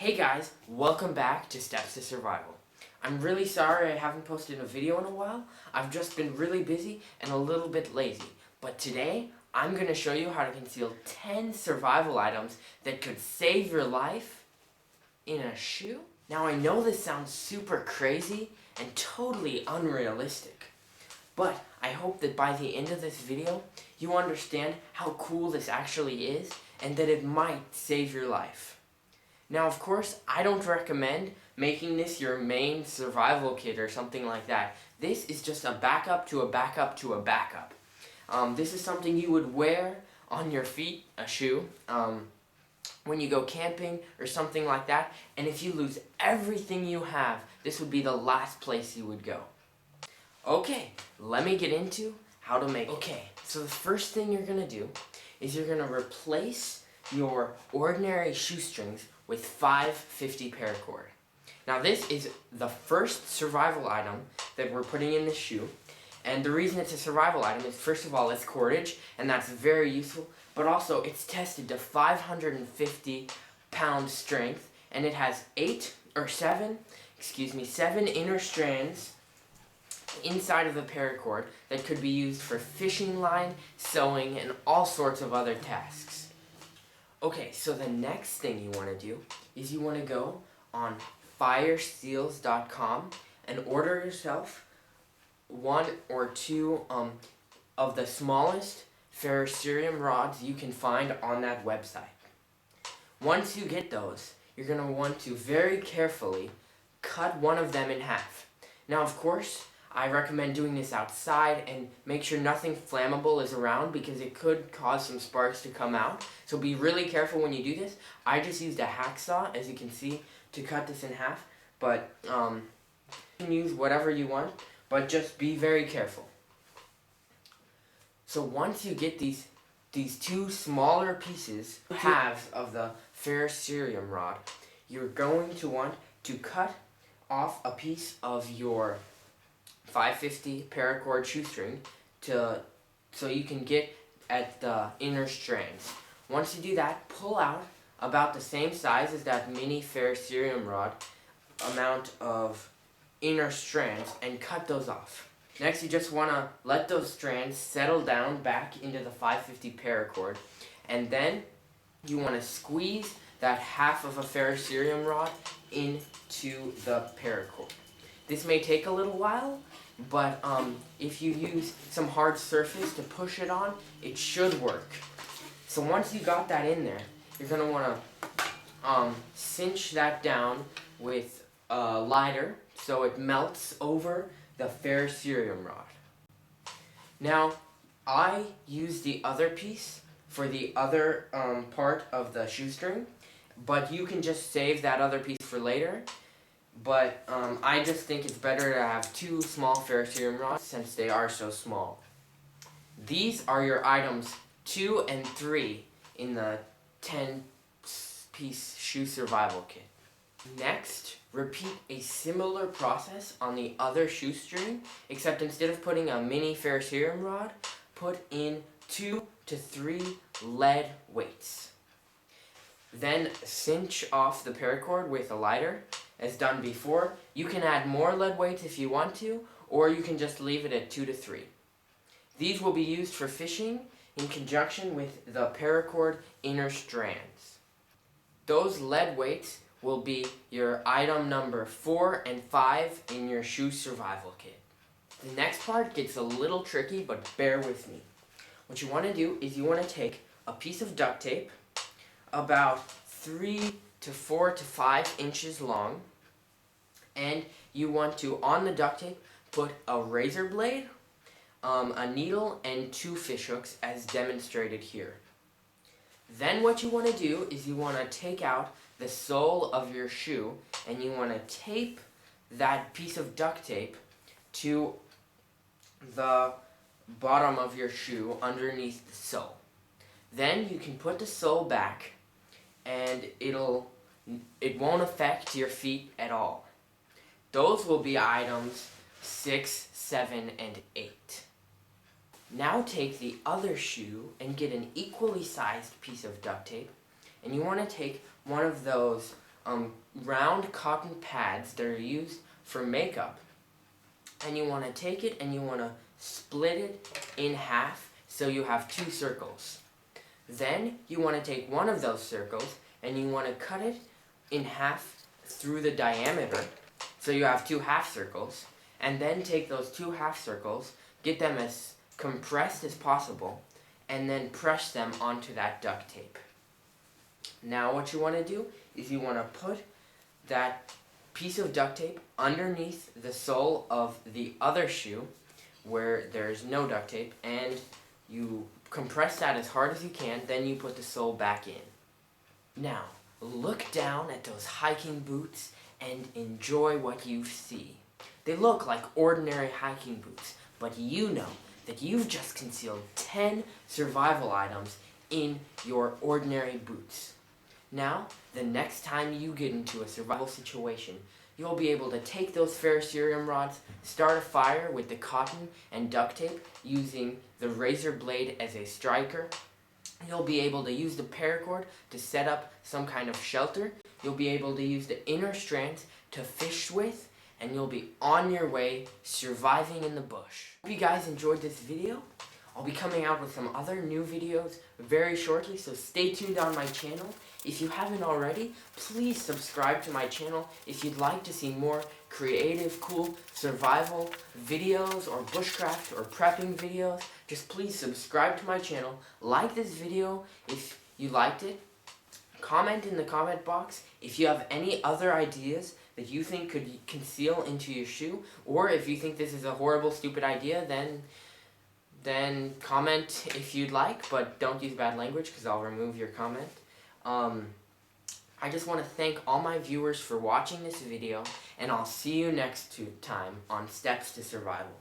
Hey guys, welcome back to Steps to Survival. I'm really sorry I haven't posted a video in a while. I've just been really busy and a little bit lazy. But today, I'm going to show you how to conceal 10 survival items that could save your life in a shoe. Now I know this sounds super crazy and totally unrealistic, but I hope that by the end of this video, you understand how cool this actually is and that it might save your life. Now, of course, I don't recommend making this your main survival kit or something like that. This is just a backup to a backup to a backup. This is something you would wear on your feet, a shoe, when you go camping or something like that. And if you lose everything you have, this would be the last place you would go. Okay, let me get into how to make it. Okay, so the first thing you're going to do is you're going to replace your ordinary shoestrings with 550 paracord. Now this is the first survival item that we're putting in the shoe, and the reason it's a survival item is, first of all, it's cordage, and that's very useful, but also it's tested to 550 pound strength, and it has 7 inner strands inside of the paracord that could be used for fishing line, sewing, and all sorts of other tasks. Okay, so the next thing you want to do is you want to go on fireseals.com and order yourself 1 or 2 of the smallest ferrocerium rods you can find on that website. Once you get those, you're going to want to very carefully cut one of them in half. Now, of course, I recommend doing this outside and make sure nothing flammable is around because it could cause some sparks to come out. So be really careful when you do this. I just used a hacksaw, as you can see, to cut this in half. But you can use whatever you want, but just be very careful. So once you get these 2 smaller pieces, halves of the ferrocerium rod, you're going to want to cut off a piece of your 550 paracord shoestring so you can get at the inner strands. Once you do that, pull out about the same size as that mini ferrocerium rod amount of inner strands and cut those off. Next, you just want to let those strands settle down back into the 550 paracord, and then you want to squeeze that half of a ferrocerium rod into the paracord. This may take a little while, but if you use some hard surface to push it on, it should work. So once you got that in there, you're going to want to cinch that down with a lighter so it melts over the ferrocerium rod. Now, I use the other piece for the other part of the shoestring, but you can just save that other piece for later. But I just think it's better to have 2 small ferrocerium rods since they are so small. These are your items 2 and 3 in the 10-piece shoe survival kit. Next, repeat a similar process on the other shoestring, except instead of putting a mini ferrocerium rod, put in 2 to 3 lead weights. Then cinch off the paracord with a lighter, as done before. You can add more lead weights if you want to, or you can just leave it at 2 to 3. These will be used for fishing in conjunction with the paracord inner strands. Those lead weights will be your item number 4 and 5 in your shoe survival kit. The next part gets a little tricky, but bear with me. What you want to do is you want to take a piece of duct tape about 3 to 4 to 5 inches long, and you want to, on the duct tape, put a razor blade, a needle, and 2 fish hooks as demonstrated here. Then what you want to do is you want to take out the sole of your shoe and you want to tape that piece of duct tape to the bottom of your shoe underneath the sole. Then you can put the sole back and it won't affect your feet at all. Those will be items 6, 7, and 8. Now take the other shoe and get an equally sized piece of duct tape, and you want to take one of those round cotton pads that are used for makeup, and you want to take it and you want to split it in half so you have two circles. Then you want to take one of those circles and you want to cut it in half through the diameter so you have two half circles, and then take those two half circles, get them as compressed as possible, and then press them onto that duct tape. Now what you want to do is you want to put that piece of duct tape underneath the sole of the other shoe where there's no duct tape, and you compress that as hard as you can, then you put the sole back in. Now, look down at those hiking boots and enjoy what you see. They look like ordinary hiking boots, but you know that you've just concealed 10 survival items in your ordinary boots. Now, the next time you get into a survival situation, you'll be able to take those ferrocerium rods, start a fire with the cotton and duct tape using the razor blade as a striker. You'll be able to use the paracord to set up some kind of shelter. You'll be able to use the inner strands to fish with, and you'll be on your way surviving in the bush. Hope you guys enjoyed this video. I'll be coming out with some other new videos very shortly, so stay tuned on my channel. If you haven't already, please subscribe to my channel if you'd like to see more creative, cool survival videos or bushcraft or prepping videos. Just please subscribe to my channel, like this video if you liked it, comment in the comment box if you have any other ideas that you think could conceal into your shoe, or if you think this is a horrible, stupid idea, then comment if you'd like, but don't use bad language because I'll remove your comment. I just want to thank all my viewers for watching this video, and I'll see you next time on Steps to Survival.